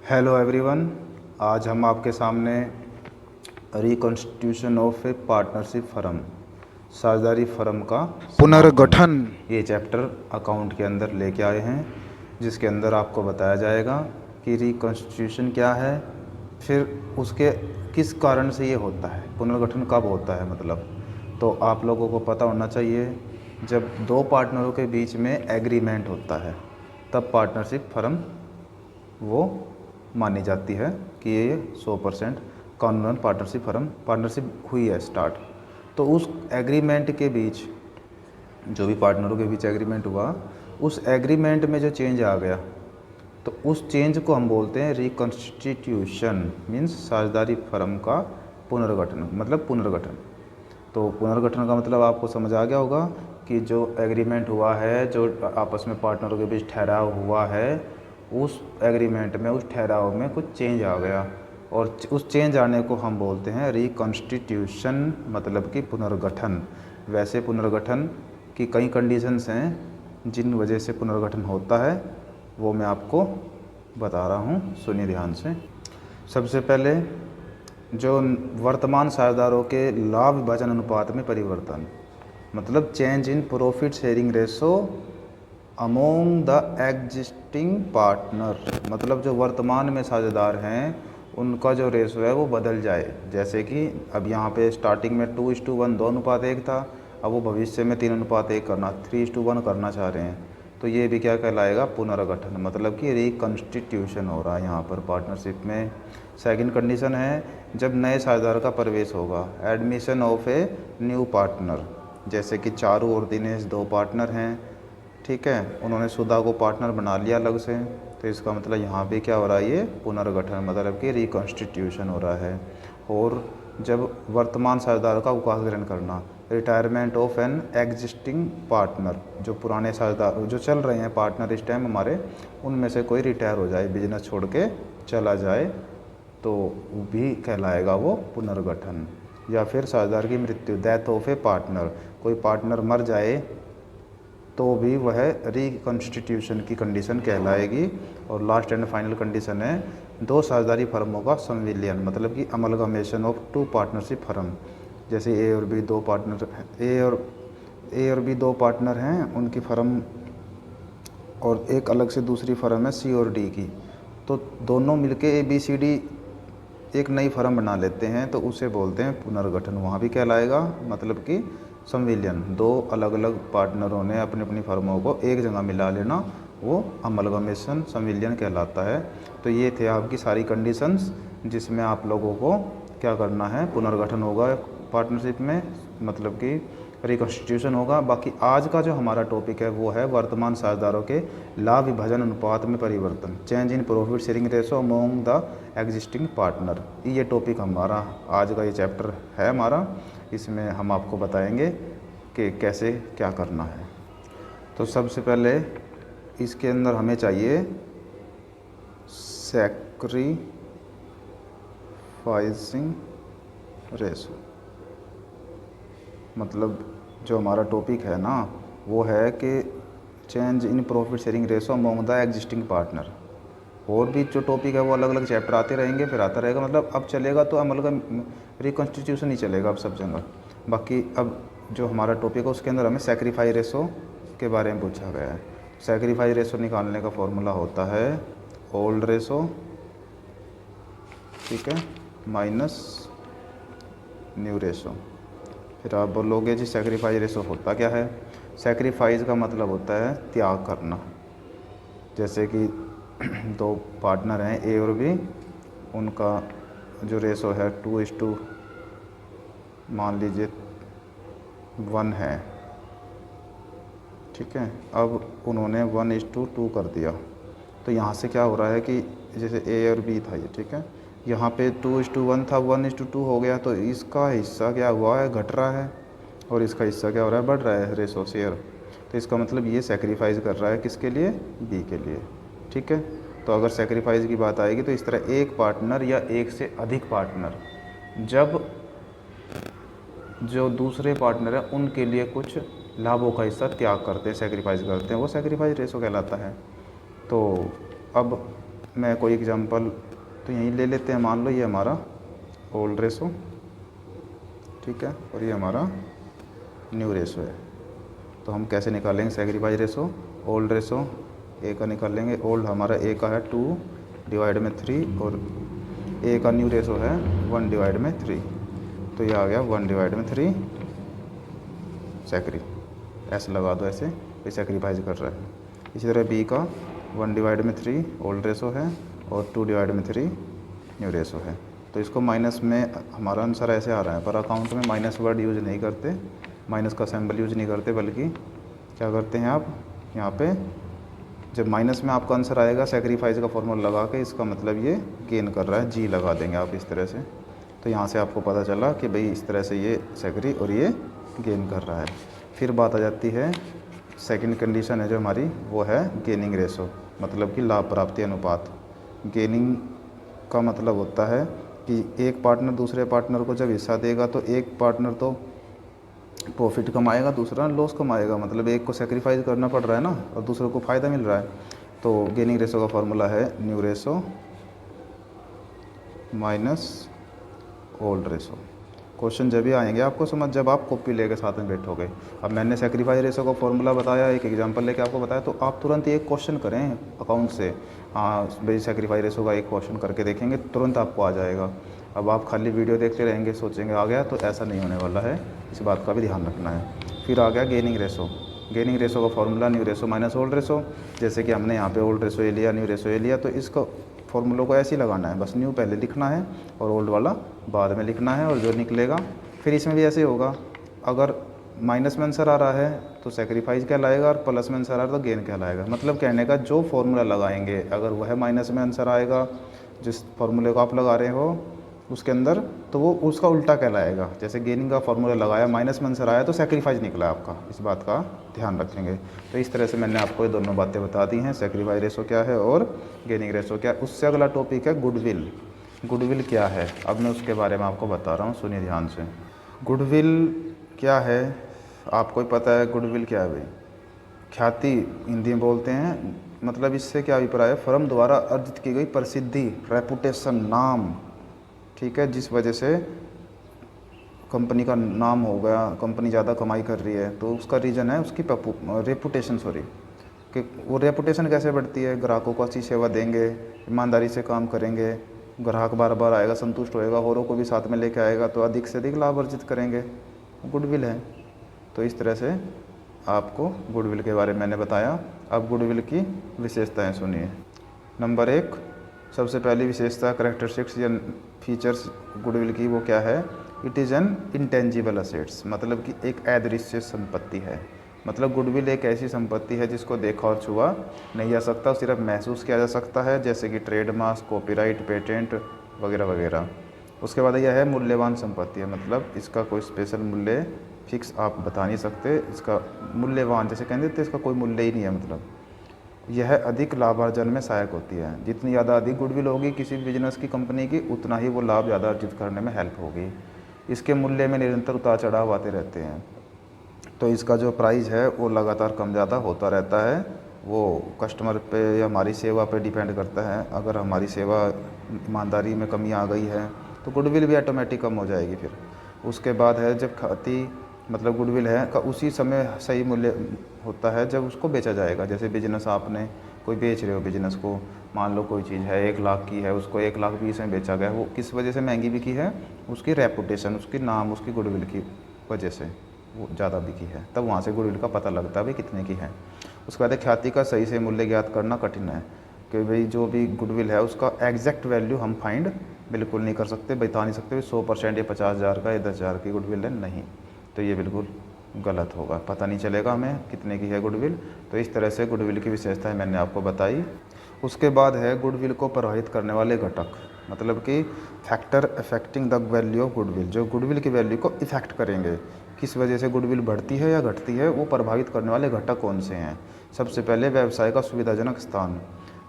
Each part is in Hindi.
Hello everyone. आज हम आपके सामने reconstitution of A partnership firm, साझेदारी फर्म का पुनर्गठन, ये चैप्टर अकाउंट के अंदर लेके आए हैं, जिसके अंदर आपको बताया जाएगा कि रिकॉन्स्टिट्यूशन क्या है, फिर उसके किस कारण से ये होता है, पुनर्गठन कब होता है। मतलब तो आप लोगों को पता होना चाहिए, जब दो पार्टनरों के बीच में एग्रीमेंट होता है तब पार्टनरशिप फर्म वो मानी जाती है कि ये 100% कानूनन पार्टनरशिप हुई है स्टार्ट। तो उस एग्रीमेंट के बीच, जो भी पार्टनरों के बीच एग्रीमेंट हुआ, उस एग्रीमेंट में जो चेंज आ गया तो उस चेंज को हम बोलते हैं रिकॉन्स्टिट्यूशन, मीन्स साझेदारी फर्म का पुनर्गठन, मतलब पुनर्गठन। तो पुनर्गठन का मतलब आपको समझ आ गया होगा कि जो एग्रीमेंट हुआ है, जो आपस में पार्टनरों के बीच ठहराव हुआ है, उस एग्रीमेंट में, उस ठहराव में कुछ चेंज आ गया और उस चेंज आने को हम बोलते हैं रिकॉन्स्टिट्यूशन, मतलब कि पुनर्गठन। वैसे पुनर्गठन की कई कंडीशंस हैं जिन वजह से पुनर्गठन होता है, वो मैं आपको बता रहा हूँ, सुनिए ध्यान से। सबसे पहले जो वर्तमान साझेदारों के लाभ विभाजन अनुपात में परिवर्तन, मतलब change in profit sharing ratio among the existing partner, मतलब जो वर्तमान में साझेदार हैं उनका जो रेशो है वो बदल जाए। जैसे कि अब यहाँ पे स्टार्टिंग में 2:1 2:1 था, अब वो भविष्य में 3:1 करना, 3:1 करना चाह रहे हैं, तो ये भी क्या कहलाएगा, पुनर्गठन, मतलब कि रिकॉन्स्टिट्यूशन हो रहा है यहाँ पर पार्टनरशिप में। सेकंड कंडीशन है जब नए साझेदार का प्रवेश होगा, admission of a new partner. जैसे कि चारू और दिनेश दो पार्टनर हैं, ठीक है, उन्होंने सुधा को पार्टनर बना लिया अलग से, तो इसका मतलब यहाँ पे क्या हो रहा है, ये पुनर्गठन, मतलब कि रिकॉन्स्टिट्यूशन हो रहा है। और जब वर्तमान साझेदार का अवकाश ग्रहण करना, retirement of an existing partner, जो पुराने साझेदार जो चल रहे हैं पार्टनर इस टाइम हमारे, उनमें से कोई रिटायर हो जाए, बिजनेस छोड़ के चला जाए, तो भी कहलाएगा वो पुनर्गठन। या फिर साझेदार की मृत्यु, डेथ ऑफ ए पार्टनर, कोई पार्टनर मर जाए तो भी वह रिकॉन्स्टिट्यूशन की कंडीशन कहलाएगी। और लास्ट एंड फाइनल कंडीशन है दो साझेदारी फर्मों का संविलियन, मतलब कि amalgamation of two partnership firm. जैसे ए और बी दो पार्टनर, ए और बी दो पार्टनर हैं, उनकी फर्म, और एक अलग से दूसरी फर्म है सी और डी की, तो दोनों मिलके ABCD एक नई फर्म बना लेते हैं, तो उसे बोलते हैं पुनर्गठन। वहाँ भी कहलाएगा, मतलब कि संविलियन, दो अलग अलग पार्टनरों ने अपनी अपनी फर्मों को एक जगह मिला लेना, वो अमलगमेशन, संविलियन कहलाता है। तो ये थे आपकी सारी कंडीशंस जिसमें आप लोगों को क्या करना है, पुनर्गठन होगा पार्टनरशिप में, मतलब कि रिकॉन्स्टिट्यूशन होगा। बाकी आज का जो हमारा टॉपिक है वो है वर्तमान साझेदारों के लाभ विभाजन अनुपात में परिवर्तन, change in profit sharing ratio among the existing partner. ये टॉपिक हमारा आज का, ये चैप्टर है हमारा, इसमें हम आपको बताएंगे कि कैसे क्या करना है। तो सबसे पहले इसके अंदर हमें चाहिए सैक्रिफाइसिंग रेशो, मतलब जो हमारा टॉपिक है ना वो है कि change in profit sharing ratio among the existing partner. और भी जो टॉपिक है वो अलग अलग चैप्टर आते रहेंगे, फिर आता रहेगा, मतलब अब चलेगा तो अमल का रिकॉन्स्टिट्यूशन ही चलेगा अब सब जगह। बाकी अब जो हमारा टॉपिक है उसके अंदर हमें सैक्रिफाइस रेशो के बारे में पूछा गया है। सैक्रिफाइस रेशो निकालने का फॉर्मूला होता है ओल्ड रेशो, ठीक है, माइनस न्यू रेशो। फिर आप बोलोगे जी सैक्रिफाइस रेशो होता क्या है। सैक्रिफाइस का मतलब होता है त्याग करना। जैसे कि दो पार्टनर हैं ए और बी, उनका जो रेशो है 2:, मान लीजिए 1 है, ठीक है, अब उन्होंने 1:2 कर दिया, तो यहाँ से क्या हो रहा है कि जैसे ए और बी था ये, ठीक है, यहाँ पे 2:1 था, 1:2 हो गया, तो इसका हिस्सा क्या हुआ है, घट रहा है, और इसका हिस्सा क्या हो रहा है, बढ़ रहा है, रेशो शेयर। तो इसका मतलब ये सैक्रिफाइस कर रहा है किसके लिए, बी के लिए, ठीक है। तो अगर सैक्रिफाइस की बात आएगी तो इस तरह एक पार्टनर या एक से अधिक पार्टनर जब जो दूसरे पार्टनर है उनके लिए कुछ लाभों का हिस्सा त्याग करते हैं, सैक्रिफाइस करते हैं, वो सैक्रिफाइस रेशो कहलाता है। तो अब मैं कोई एग्जांपल तो यहीं ले लेते हैं। मान लो ये हमारा ओल्ड रेशो, ठीक है, और ये हमारा न्यू रेशो है। तो हम कैसे निकालेंगे sacrifice ratio? Old ratio A का निकालेंगे। ओल्ड हमारा ए का है 2 डिवाइड में 3 और ए का न्यू रेशो है 1 डिवाइड में 3, तो ये आ गया 1 डिवाइड में 3 सैक्री। ऐसे लगा दो, ऐसे ये सैक्रिफाइस कर रहा है। इसी तरह बी का 1 डिवाइड में 3 ओल्ड रेशो है और 2 डिवाइड में 3 न्यू रेशो है। तो इसको माइनस में हमारा आंसर ऐसे आ रहा है, पर अकाउंट में माइनस वर्ड यूज़ नहीं करते, माइनस का सिंबल यूज़ नहीं करते, बल्कि क्या करते हैं आप यहाँ पे जब माइनस में आपका आंसर आएगा सैक्रिफाइस का फॉर्मूला लगा के, इसका मतलब ये गेन कर रहा है, जी लगा देंगे आप इस तरह से। तो यहाँ से आपको पता चला कि भाई इस तरह से ये सैक्री और ये गेन कर रहा है। फिर बात आ जाती है सेकंड कंडीशन है जो हमारी, वो है गेनिंग रेशो, मतलब कि लाभ प्राप्ति अनुपात। गेनिंग का मतलब होता है कि एक पार्टनर दूसरे पार्टनर को जब हिस्सा देगा तो एक पार्टनर तो प्रॉफिट कमाएगा, दूसरा लॉस कमाएगा, मतलब एक को सेक्रीफाइस करना पड़ रहा है ना और दूसरे को फ़ायदा मिल रहा है। तो गेनिंग रेशो का फॉर्मूला है new ratio minus old ratio. Question जब भी आएंगे आपको समझ, जब आप कॉपी लेके साथ में बैठोगे। अब मैंने सैक्रिफाइस रेशो का फॉर्मूला बताया, एक एग्जांपल लेके आपको बताया, तो आप तुरंत एक क्वेश्चन करें अकाउंट से, हाँ भाई सैक्रिफाइस रेशो का एक क्वेश्चन करके देखेंगे, तुरंत आपको आ जाएगा। अब आप खाली वीडियो देखते रहेंगे सोचेंगे आ गया, तो ऐसा नहीं होने वाला है, इस बात का भी ध्यान रखना है। फिर आ गया गेनिंग रेशो। गेनिंग रेशो का formula new ratio minus old ratio. जैसे कि हमने यहाँ पे ओल्ड रेशो ए लिया, न्यू रेशो ए लिया, तो इसका फॉर्मूलों को ऐसे ही लगाना है, बस न्यू पहले लिखना है और ओल्ड वाला बाद में लिखना है, और जो निकलेगा फिर इसमें भी ऐसे होगा। अगर माइनस में आंसर आ रहा है तो सैक्रिफाइस कहलाएगा और प्लस में आंसर आ रहा है तो गेन कहलाएगा। मतलब कहने का जो फॉर्मूला लगाएंगे अगर वह माइनस में आंसर आएगा जिस फॉर्मूले को आप लगा रहे हो उसके अंदर, तो वो उसका उल्टा कहलाएगा। जैसे गेनिंग का फॉर्मूला लगाया, माइनस में आंसर आया तो सैक्रिफाइस निकला आपका, इस बात का ध्यान रखेंगे। तो इस तरह से मैंने आपको ये दोनों बातें बता दी हैं, सैक्रिफाइस रेशो क्या है और गेनिंग रेशो क्या है। उससे अगला टॉपिक है गुडविल। गुडविल क्या है, अब मैं उसके बारे में आपको बता रहा हूँ, सुनिए ध्यान से। गुडविल क्या है आपको ही पता है। गुडविल क्या है भाई? ख्याति हिंदी में बोलते हैं। मतलब इससे क्या अभिप्राय है? फर्म द्वारा अर्जित की गई प्रसिद्धि, रेपुटेशन, नाम, ठीक है, जिस वजह से कंपनी का नाम हो गया, कंपनी ज़्यादा कमाई कर रही है, तो उसका रीज़न है उसकी रेपुटेशन, कि वो रेपुटेशन कैसे बढ़ती है? ग्राहकों को अच्छी सेवा देंगे, ईमानदारी से काम करेंगे, ग्राहक बार बार आएगा, संतुष्ट होएगा, औरों को भी साथ में लेके आएगा, तो अधिक से अधिक लाभ अर्जित करेंगे, गुडविल है। तो इस तरह से आपको गुडविल के बारे में मैंने बताया। अब गुडविल की विशेषताएं सुनिए। नंबर 1, सबसे पहली विशेषता कैरेक्टरिस्टिक्स या फीचर्स गुडविल की, वो क्या है? It is an intangible assets, मतलब कि एक अदृश्य संपत्ति है। मतलब गुडविल एक ऐसी संपत्ति है जिसको देखा और छुआ नहीं जा सकता, सिर्फ महसूस किया जा सकता है, जैसे कि ट्रेडमार्क, कॉपीराइट, पेटेंट वगैरह वगैरह। उसके बाद यह है मूल्यवान संपत्ति है, मतलब इसका कोई स्पेशल मूल्य फिक्स आप बता नहीं सकते, इसका मूल्यवान जैसे कहते थे, इसका कोई मूल्य ही नहीं है। मतलब यह अधिक लाभार्जन में सहायक होती है। जितनी ज़्यादा अधिक गुडविल होगी किसी बिजनेस की, कंपनी की, उतना ही वो लाभ ज़्यादा अर्जित करने में हेल्प होगी। इसके मूल्य में निरंतर उतार चढ़ाव आते रहते हैं, तो इसका जो प्राइस है वो लगातार कम ज़्यादा होता रहता है। वो कस्टमर पे या हमारी सेवा पे डिपेंड करता है। अगर हमारी सेवा ईमानदारी में कमी आ गई है तो गुडविल भी ऑटोमेटिक कम हो जाएगी। फिर उसके बाद है जब ख्याति, मतलब गुडविल है का उसी समय सही मूल्य होता है जब उसको बेचा जाएगा। जैसे बिजनेस आपने कोई बेच रहे हो बिजनेस को, मान लो कोई चीज़ है 1 लाख की है, उसको 1,20,000 में बेचा गया, वो किस वजह से महंगी बिकी है? उसकी रेपुटेशन, उसकी नाम, उसकी गुडविल की वजह से वो ज़्यादा बिकी है, तब वहाँ से गुडविल का पता लगता है भाई कितने की है। उसके बाद ख्याति का सही से मूल्य ज्ञात करना कठिन है, कि भाई जो भी गुडविल है उसका एग्जैक्ट वैल्यू हम फाइंड बिल्कुल नहीं कर सकते, बता नहीं सकते 100% या 50,000 का या 10,000 की गुडविल है, नहीं, तो ये बिल्कुल गलत होगा, पता नहीं चलेगा हमें कितने की है गुडविल। तो इस तरह से गुडविल की विशेषताएं मैंने आपको बताई। उसके बाद है गुडविल को प्रभावित करने वाले घटक, मतलब कि factor affecting the value of goodwill, जो गुडविल की वैल्यू को इफेक्ट करेंगे, किस वजह से गुडविल बढ़ती है या घटती है, वो प्रभावित करने वाले घटक कौन से हैं? सबसे पहले व्यवसाय का सुविधाजनक स्थान,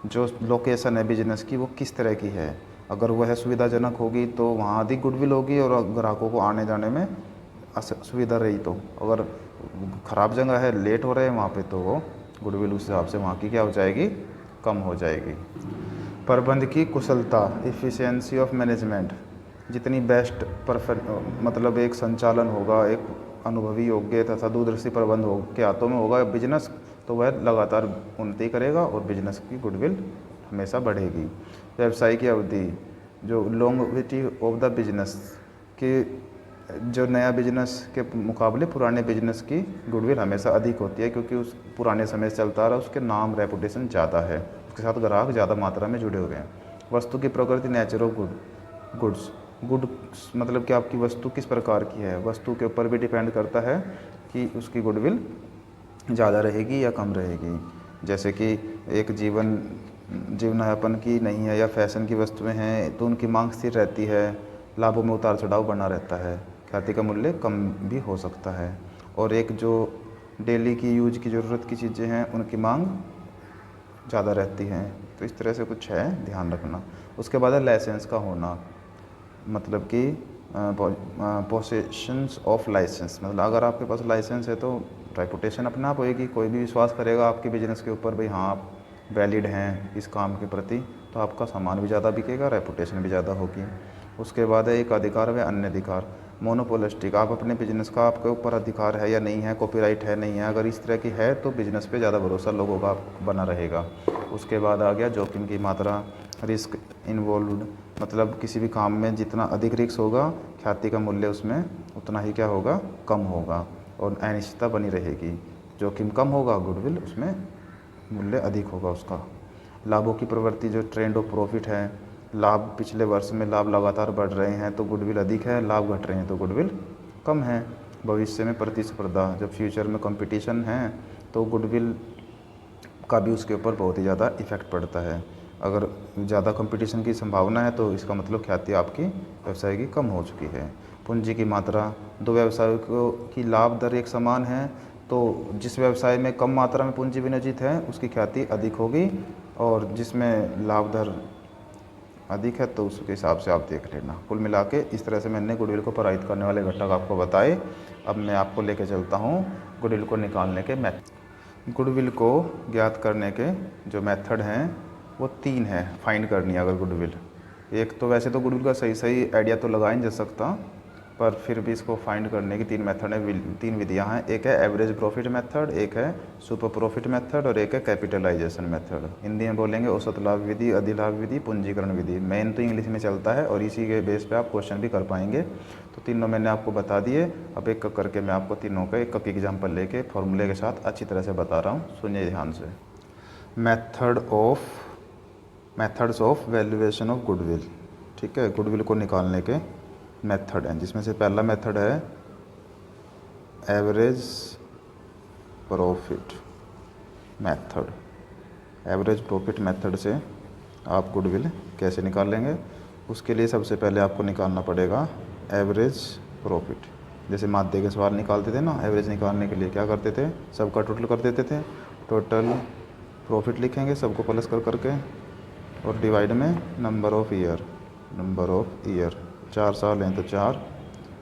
जो लोकेशन है बिजनेस की वो किस तरह की है। अगर वह सुविधाजनक होगी तो वहाँ अधिक गुडविल होगी और ग्राहकों को आने जाने में सुविधा रही। तो अगर ख़राब जगह है, लेट हो रहे हैं वहाँ पे, तो वो गुडविल उस हिसाब से वहाँ की क्या हो जाएगी? कम हो जाएगी। प्रबंध की कुशलता, एफिशिएंसी ऑफ मैनेजमेंट, जितनी बेस्ट परफेक्ट मतलब एक संचालन होगा, एक अनुभवी योग्य तथा दूरदर्शी प्रबंध हो के हाथों में होगा बिजनेस, तो वह लगातार उन्नति करेगा और बिजनेस की गुडविल हमेशा बढ़ेगी। व्यवसाय की अवधि, जो लॉन्गेविटी ऑफ द बिजनेस कि जो नया बिजनेस के मुकाबले पुराने बिजनेस की गुडविल हमेशा अधिक होती है, क्योंकि उस पुराने समय से चलता आ रहा है, उसके नाम रेपुटेशन ज़्यादा है, उसके साथ ग्राहक ज़्यादा मात्रा में जुड़े हुए हैं। वस्तु की प्रकृति, नेचर ऑफ गुड्स मतलब कि आपकी वस्तु किस प्रकार की है, वस्तु के ऊपर भी डिपेंड करता है कि उसकी गुडविल ज़्यादा रहेगी या कम रहेगी। जैसे कि एक जीवनयापन की नहीं है या फैशन की वस्तुएं हैं तो उनकी मांग स्थिर रहती है, लाभों में उतार चढ़ाव बना रहता है, ख्याति का मूल्य कम भी हो सकता है। और एक जो डेली की यूज की ज़रूरत की चीज़ें हैं उनकी मांग ज़्यादा रहती हैं। तो इस तरह से कुछ है, ध्यान रखना। उसके बाद है लाइसेंस का होना, मतलब कि पोसेशंस ऑफ लाइसेंस, मतलब अगर आपके पास लाइसेंस है तो रेपुटेशन अपने आप होएगी, कोई भी विश्वास करेगा आपके बिजनेस के ऊपर, भाई हाँ आप वैलिड हैं इस काम के प्रति, तो आपका सामान भी ज़्यादा बिकेगा, रेपुटेशन भी ज़्यादा होगी। उसके बाद है एक अधिकार व अन्य अधिकार, मोनोपोलिस्टिक, आप अपने बिजनेस का आपके ऊपर अधिकार है या नहीं है, कॉपीराइट है नहीं है, अगर इस तरह की है तो बिजनेस पे ज़्यादा भरोसा लोगों का बना रहेगा। उसके बाद आ गया जोखिम की मात्रा, रिस्क इन्वॉल्व्ड, मतलब किसी भी काम में जितना अधिक रिस्क होगा ख्याति का मूल्य उसमें उतना ही क्या होगा, कम होगा और अनिश्चितता बनी रहेगी। जोखिम कम होगा, गुडविल उसमें मूल्य अधिक होगा उसका। लाभों की प्रवृत्ति, जो ट्रेंड ऑफ प्रॉफिट है, लाभ पिछले वर्ष में लाभ लगातार बढ़ रहे हैं तो गुडविल अधिक है, लाभ घट रहे हैं तो गुडविल कम है। भविष्य में प्रतिस्पर्धा, जब फ्यूचर में कंपटीशन है तो गुडविल का भी उसके ऊपर बहुत ही ज़्यादा इफेक्ट पड़ता है। अगर ज़्यादा कंपटीशन की संभावना है तो इसका मतलब ख्याति आपकी व्यवसाय की कम हो चुकी है। पूंजी की मात्रा, दो व्यवसायों की लाभ दर एक समान है तो जिस व्यवसाय में कम मात्रा में पूंजी विनियोजित है उसकी ख्याति अधिक होगी, और जिसमें लाभ दर अधिक है तो उसके हिसाब से आप देख लेना। कुल मिला के इस तरह से मैंने गुडविल को प्रभावित करने वाले घटक आपको बताए। अब मैं आपको लेके चलता हूँ गुडविल को निकालने के मेथड। गुडविल को ज्ञात करने के जो मेथड हैं वो 3 हैं फाइंड करनी है अगर गुडविल। एक तो वैसे तो गुडविल का सही आइडिया तो लगा ही नहीं जा सकता, पर फिर भी इसको फाइंड करने की 3 मेथड है, 3 विधियां हैं। एक है एवरेज प्रॉफिट मेथड, एक है सुपर प्रॉफिट मेथड और एक है कैपिटलाइजेशन मेथड। हिंदी में बोलेंगे औसत लाभ विधि, अधिलाभ विधि, पूंजीकरण विधि। मेन तो इंग्लिश में चलता है और इसी के बेस पे आप क्वेश्चन भी कर पाएंगे। तो तीनों मैंने आपको बता दिए। अब एक करके मैं आपको तीनों का एक एग्जाम्पल लेके फॉर्मूले के साथ अच्छी तरह से बता रहा हूँ, सुनिए ध्यान से। Methods of valuation of goodwill, ठीक है, गुडविल को निकालने के मेथड हैं, जिसमें से पहला मेथड है average profit method. Average profit method से आप गुडविल कैसे निकालेंगे, उसके लिए सबसे पहले आपको निकालना पड़ेगा एवरेज प्रॉफिट। जैसे माध्य के सवाल निकालते थे ना, एवरेज निकालने के लिए क्या करते थे, सबका टोटल कर देते थे, टोटल प्रॉफिट लिखेंगे सबको प्लस कर करके और डिवाइड में नंबर ऑफ ईयर 4 साल हैं तो 4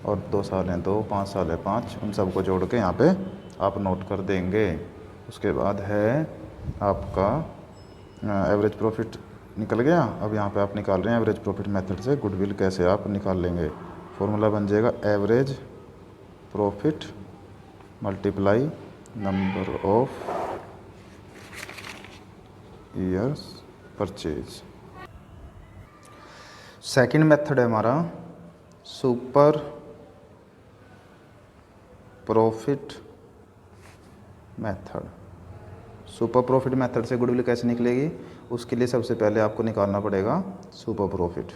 और 2 साल हैं तो 5 साल है 5, उन सबको जोड़ के यहाँ पे आप नोट कर देंगे। उसके बाद है आपका एवरेज प्रॉफिट निकल गया। अब यहाँ पे आप निकाल रहे हैं एवरेज प्रॉफिट मेथड से गुडविल कैसे आप निकाल लेंगे। फॉर्मूला बन जाएगा average profit multiply number of years purchase. Second method है हमारा super profit method. Super profit method से गुडविल कैसे निकलेगी, उसके लिए सबसे पहले आपको निकालना पड़ेगा सुपर प्रॉफिट।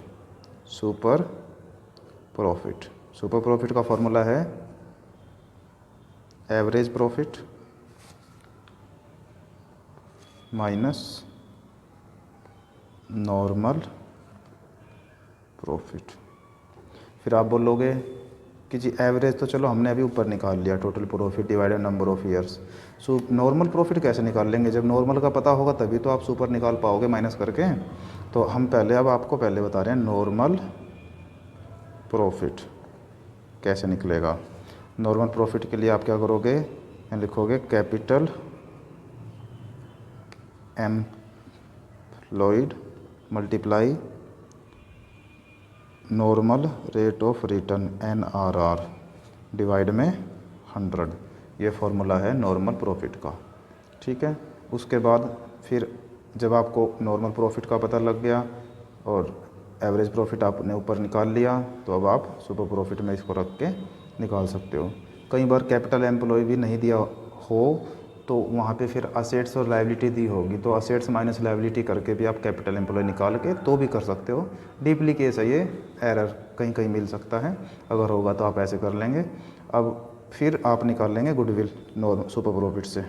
सुपर प्रॉफिट का फॉर्मूला है average profit minus normal profit. फिर आप बोलोगे कि जी एवरेज तो चलो हमने अभी ऊपर निकाल लिया, total profit divided number of years. Normal profit कैसे निकाल लेंगे, जब नॉर्मल का पता होगा तभी तो आप सुपर निकाल पाओगे माइनस करके। तो हम आपको पहले बता रहे हैं नॉर्मल प्रॉफिट कैसे निकलेगा। नॉर्मल प्रॉफिट के लिए आप क्या करोगे, लिखोगे capital employed multiply normal rate of return NRR divide में 100। ये फार्मूला है नॉर्मल प्रॉफिट का। ठीक है, उसके बाद फिर जब आपको नॉर्मल प्रॉफिट का पता लग गया और एवरेज प्रॉफिट आपने ऊपर निकाल लिया, तो अब आप सुपर प्रॉफिट में इसको रख के निकाल सकते हो। कई बार कैपिटल एम्प्लॉय भी नहीं दिया हो तो वहाँ पे फिर असेट्स और लायबिलिटी दी होगी, तो असेट्स माइनस लायबिलिटी करके भी आप कैपिटल एम्प्लॉय निकाल के तो भी कर सकते हो। डीपली केस है ये, एरर कहीं कहीं मिल सकता है, अगर होगा तो आप ऐसे कर लेंगे। अब फिर आप निकाल लेंगे गुडविल सुपर प्रॉफिट से।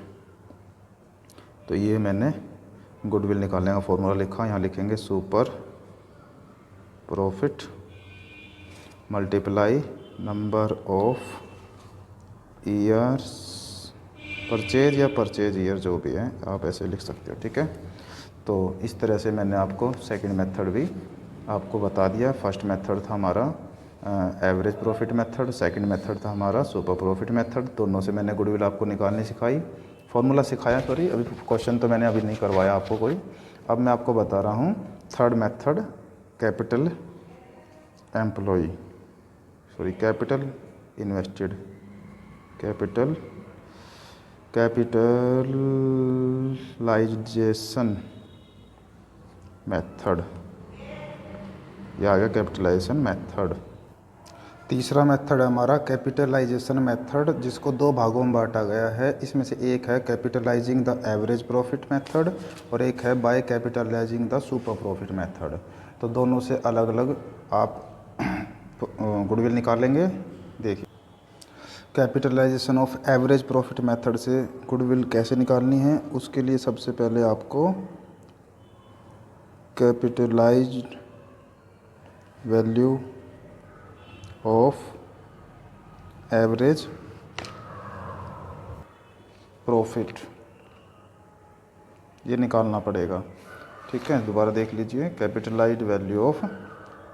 तो ये मैंने गुडविल निकालने का फॉर्मूला लिखा, यहाँ लिखेंगे super profit multiply number of years purchase या परचेज ईयर, जो भी है आप ऐसे लिख सकते हो। ठीक है, तो इस तरह से मैंने आपको सेकंड मेथड भी आपको बता दिया। फर्स्ट मेथड था हमारा average profit method, second method था हमारा सुपर प्रॉफिट मेथड। दोनों से मैंने गुडविल आपको निकालनी सिखाई, फार्मूला सिखाया, सॉरी अभी क्वेश्चन तो मैंने अभी नहीं करवाया आपको कोई। अब मैं आपको बता रहा हूँ third method capital employ, sorry capital invested, capitalisation method, यह आ गया कैपिटलाइजेशन मेथड। तीसरा मेथड है हमारा कैपिटलाइजेशन मेथड, जिसको दो भागों में बांटा गया है। इसमें से एक है capitalising the average profit method और एक है by capitalising the super profit method. तो दोनों से अलग अलग आप गुडविल निकालेंगे। देखिए, capitalisation of average profit method से गुडविल कैसे निकालनी है, उसके लिए सबसे पहले आपको capitalised value of average profit ये निकालना पड़ेगा। ठीक है, दोबारा देख लीजिए, capitalised value of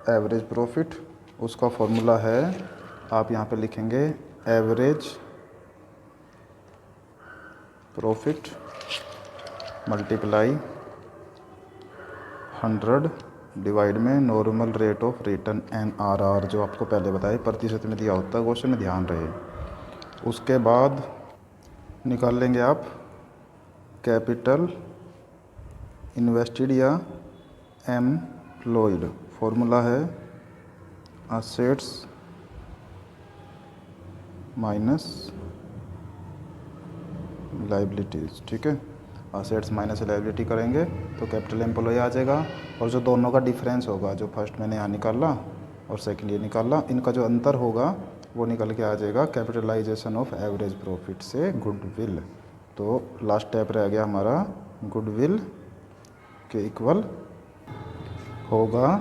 average profit, उसका फॉर्मूला है, आप यहाँ पे लिखेंगे एवरेज प्रॉफिट मल्टीप्लाई 100 डिवाइड में normal rate of return NRR, जो आपको पहले बताया प्रतिशत में दिया होता है क्वेश्चन में, ध्यान रहे। उसके बाद निकाल लेंगे आप कैपिटल इन्वेस्टेड या एम्प्लॉयड, फॉर्मूला है असेट्स माइनस लायबिलिटीज़। ठीक है, असेट्स माइनस लायबिलिटी करेंगे तो कैपिटल एम्प्लॉय आ जाएगा, और जो दोनों का डिफरेंस होगा, जो फर्स्ट मैंने यहाँ निकाला और सेकंड ये निकाला, इनका जो अंतर होगा वो निकल के आ जाएगा कैपिटलाइजेशन ऑफ एवरेज प्रॉफिट से गुडविल। तो लास्ट स्टेप रह गया हमारा गुडविल के इक्वल होगा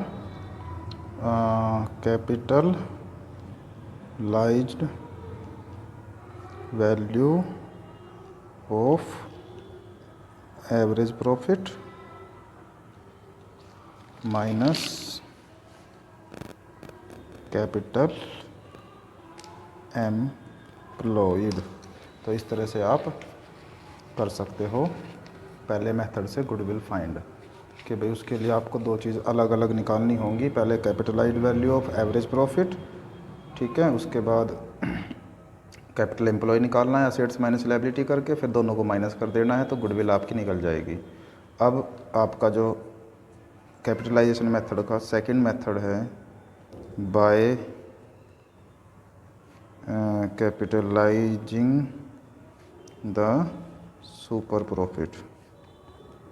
capitalised value of average profit minus capital employed. तो इस तरह से आप कर सकते हो पहले मेथड से गुडविल फाइंड, कि भाई उसके लिए आपको दो चीज़ अलग अलग निकालनी होंगी। पहले capitalised value of average profit, ठीक है, उसके बाद कैपिटल एम्प्लॉय निकालना है असेट्स माइनस लायबिलिटी करके, फिर दोनों को माइनस कर देना है, तो गुडविल आपकी निकल जाएगी। अब आपका जो कैपिटलाइजेशन मेथड का सेकंड मेथड है by capitalising the super profit.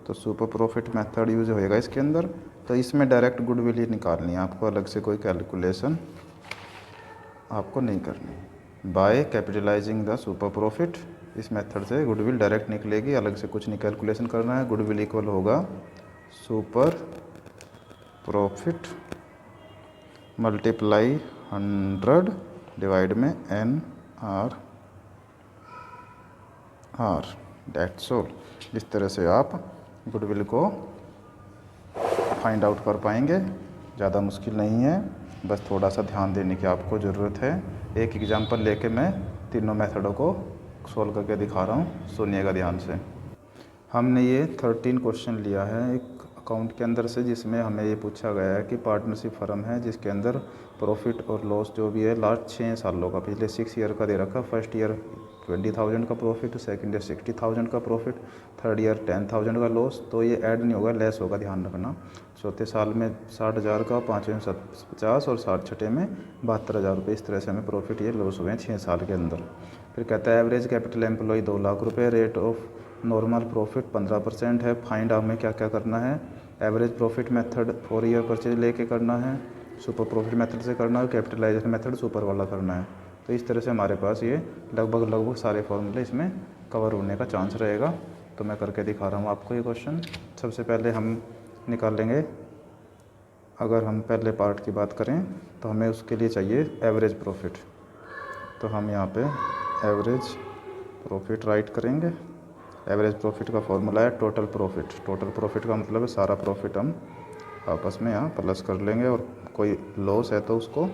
तो सुपर प्रॉफिट मेथड यूज होएगा इसके अंदर। तो इसमें डायरेक्ट गुडविल ही निकालनी है आपको, अलग से कोई कैलकुलेशन आपको नहीं करनी। By capitalising the super profit, इस मेथड से गुडविल डायरेक्ट निकलेगी, अलग से कुछ नहीं कैलकुलेशन करना है। गुडविल इक्वल होगा सुपर प्रॉफिट मल्टीप्लाई 100 डिवाइड में NRR, दैट्स ऑल। इस तरह से आप गुडविल को फाइंड आउट कर पाएंगे। ज़्यादा मुश्किल नहीं है, बस थोड़ा सा ध्यान देने की आपको ज़रूरत है। एक एग्जांपल लेके मैं तीनों मेथडों को सॉल्व करके दिखा रहा हूँ, सुनिएगा ध्यान से। हमने ये 13 क्वेश्चन लिया है एक अकाउंट के अंदर से, जिसमें हमें ये पूछा गया है कि पार्टनरशिप फर्म है जिसके अंदर प्रॉफिट और लॉस जो भी है लास्ट 6 सालों का, पिछले 6 ईयर का दे रखा। फर्स्ट ईयर 20,000 का प्रॉफिट, सेकंड ईयर 60,000 का प्रॉफिट, थर्ड ईयर 10,000 का लॉस। तो ये ऐड नहीं होगा, लेस होगा, ध्यान रखना। चौथे साल में 60,000 का, पाँचवें में 50 और 60 में 72,000 रुपये। इस तरह से हमें प्रॉफिट ये लॉस हुए हैं 6 साल के अंदर। फिर कहता है एवरेज कैपिटल एम्प्लॉय 2 लाख रुपये, रेट ऑफ नॉर्मल प्रॉफिट 15% है। फाइंड हमें क्या क्या करना है, average profit method 4 year purchase लेके करना है, सुपर प्रॉफिट मेथड से करना है, कैपिटलाइजेशन मेथड सुपर वाला करना है। तो इस तरह से हमारे पास ये लगभग सारे फॉर्मूले इसमें कवर होने का चांस रहेगा। तो मैं करके दिखा रहा हूँ आपको ये क्वेश्चन। सबसे पहले हम निकालेंगे, अगर हम पहले पार्ट की बात करें तो हमें उसके लिए चाहिए एवरेज प्रॉफिट। तो हम यहाँ पे एवरेज प्रॉफिट राइट करेंगे। एवरेज प्रॉफिट का फॉर्मूला है टोटल प्रॉफिट। टोटल प्रॉफिट का मतलब है सारा प्रॉफिट हम आपस में यहाँ प्लस कर लेंगे, और कोई लॉस है तो उसको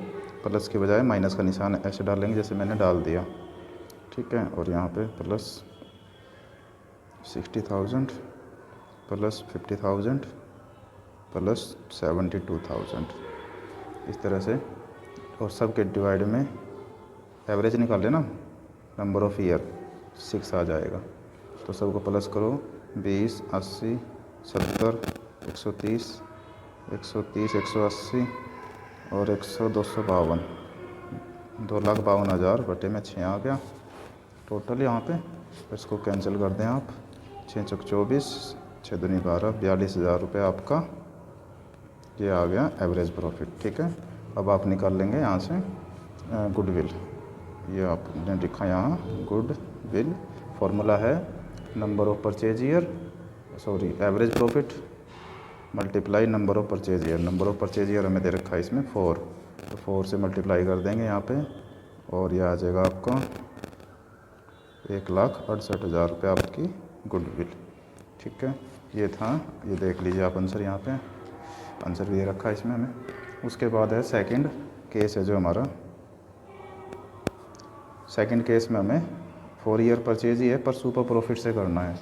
प्लस के बजाय माइनस का निशान ऐसे डालेंगे जैसे मैंने डाल दिया, ठीक है। और यहाँ पे प्लस 60,000 प्लस 50,000 प्लस 72,000, इस तरह से। और सब के डिवाइड में एवरेज निकाल लेना, नंबर ऑफ़ ईयर 6 आ जाएगा। तो सबको प्लस करो, 20, 80, 70, 130, 130, 180 और 100, 252, 2,52,000 बटे में 6 आ गया टोटल यहाँ पे। इसको कैंसिल कर दें आप, 6 चौक 24, 6 दूनी 12, 42,000 रुपये आपका ये आ गया एवरेज प्रॉफिट, ठीक है। अब आप निकाल लेंगे यहाँ से गुडविल। ये आपने लिखा यहाँ गुडविल, फॉर्मूला है number of purchase year, sorry average profit multiply number of purchase year. Number of purchase year हमें दे रखा है इसमें 4, तो 4 से मल्टीप्लाई कर देंगे यहाँ पे, और यह आ जाएगा आपका 1,68,000 रुपये आपकी गुडविल, ठीक है। ये था, ये देख लीजिए आप आंसर, यहाँ पे आंसर भी दे रखा है इसमें हमें। उसके बाद है सेकंड केस है जो हमारा, सेकंड केस में हमें 4 ईयर परचेज ही है पर सुपर प्रॉफिट से करना है।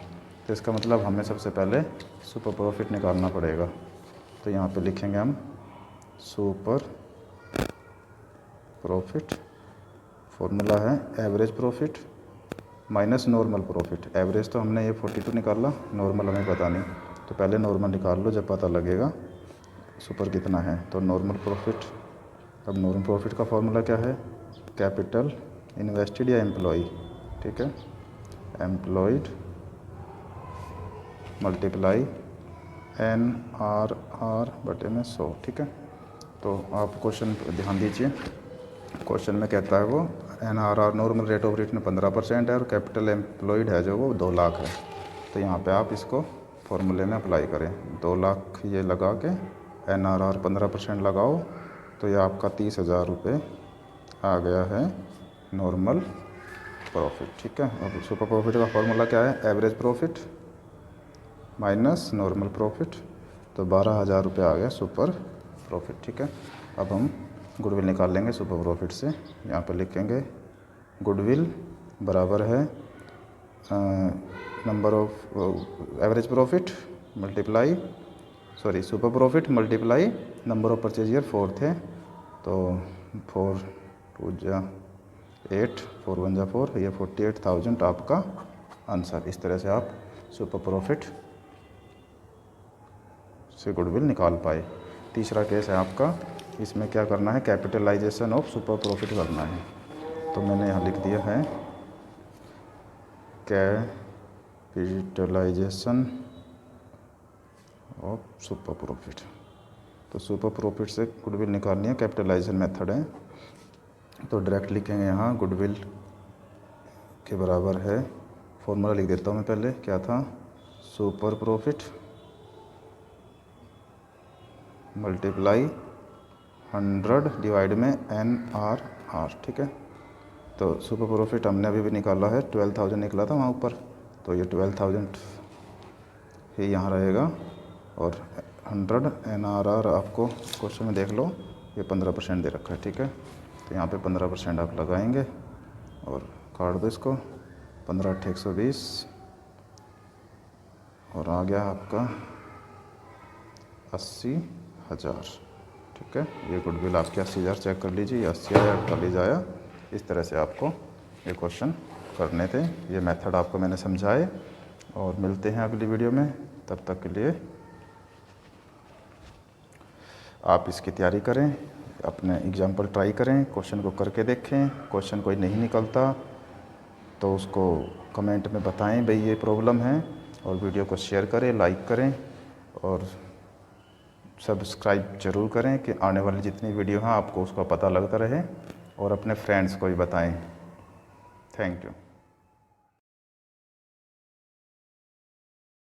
तो इसका मतलब हमें सबसे पहले सुपर प्रॉफिट निकालना पड़ेगा। तो यहाँ पे लिखेंगे हम सुपर प्रॉफिट, फॉर्मूला है average profit minus normal profit. Average तो हमने ये 42 निकाला, नॉर्मल हमें पता नहीं, तो पहले नॉर्मल निकाल लो, जब पता लगेगा सुपर कितना है। तो नॉर्मल प्रॉफिट, अब नॉर्मल प्रॉफिट का फॉर्मूला क्या है, कैपिटल इन्वेस्टेड या एम्प्लॉय, ठीक है, एम्प्लॉयड मल्टीप्लाई NRR बटे में 100, ठीक है। तो आप क्वेश्चन पर ध्यान दीजिए, क्वेश्चन में कहता है वो NRR normal rate of return 15% है, और कैपिटल एम्प्लॉयड है जो वो 2 लाख है। तो यहाँ पे आप इसको फॉर्मूले में अप्लाई करें, 2 लाख ये लगा के NRR 15% लगाओ, तो ये आपका 30,000 रुपये आ गया है नॉर्मल प्रॉफिट, ठीक है। अब सुपर प्रॉफिट का फॉर्मूला क्या है, average profit minus normal profit, तो 12,000 रुपये आ गया सुपर प्रॉफिट, ठीक है। अब हम गुडविल निकाल लेंगे सुपर प्रॉफिट से। यहाँ पर लिखेंगे गुडविल बराबर है number of average profit multiply, sorry super profit multiply number of purchase year 4 थे, तो 4 2 जा 8, 4 1 जा 4, ये 48,000 आपका आंसर। इस तरह से आप सुपर प्रॉफिट से गुडविल निकाल पाए। तीसरा केस है आपका, इसमें क्या करना है, कैपिटलाइजेशन ऑफ सुपर प्रॉफिट करना है। तो मैंने यहाँ लिख दिया है कैपिटलाइजेशन ऑफ सुपर प्रॉफिट। तो सुपर प्रॉफिट से गुडविल निकालनी है, कैपिटलाइजेशन मेथड है। तो डायरेक्ट लिखेंगे यहाँ गुडविल के बराबर है, फॉर्मूला लिख देता हूँ मैं पहले, क्या था, सुपर प्रॉफिट मल्टीप्लाई 100 डिवाइड में NRR, ठीक है। तो सुपर प्रॉफिट हमने अभी भी निकाला है, 12,000 निकला था वहाँ ऊपर, तो ये 12,000 ही यहाँ रहेगा, और 100 NRR आपको क्वेश्चन में देख लो ये 15% दे रखा है, ठीक है। तो यहाँ पे 15% आप लगाएंगे और काट दो इसको, 15 120, और आ गया आपका 80,000। ठीक है, ये गुडविल आपके 80,000 चेक कर लीजिए, 80,048 आया। इस तरह से आपको ये क्वेश्चन करने थे। ये मेथड आपको मैंने समझाए और मिलते हैं अगली वीडियो में। तब तक के लिए आप इसकी तैयारी करें, अपने एग्जाम्पल ट्राई करें, क्वेश्चन को करके देखें। क्वेश्चन कोई नहीं निकलता तो उसको कमेंट में बताएं भाई ये प्रॉब्लम है, और वीडियो को शेयर करें, लाइक करें और सब्सक्राइब ज़रूर करें कि आने वाली जितनी वीडियो हैं आपको उसका पता लगता रहे, और अपने फ्रेंड्स को भी बताएं। Thank you.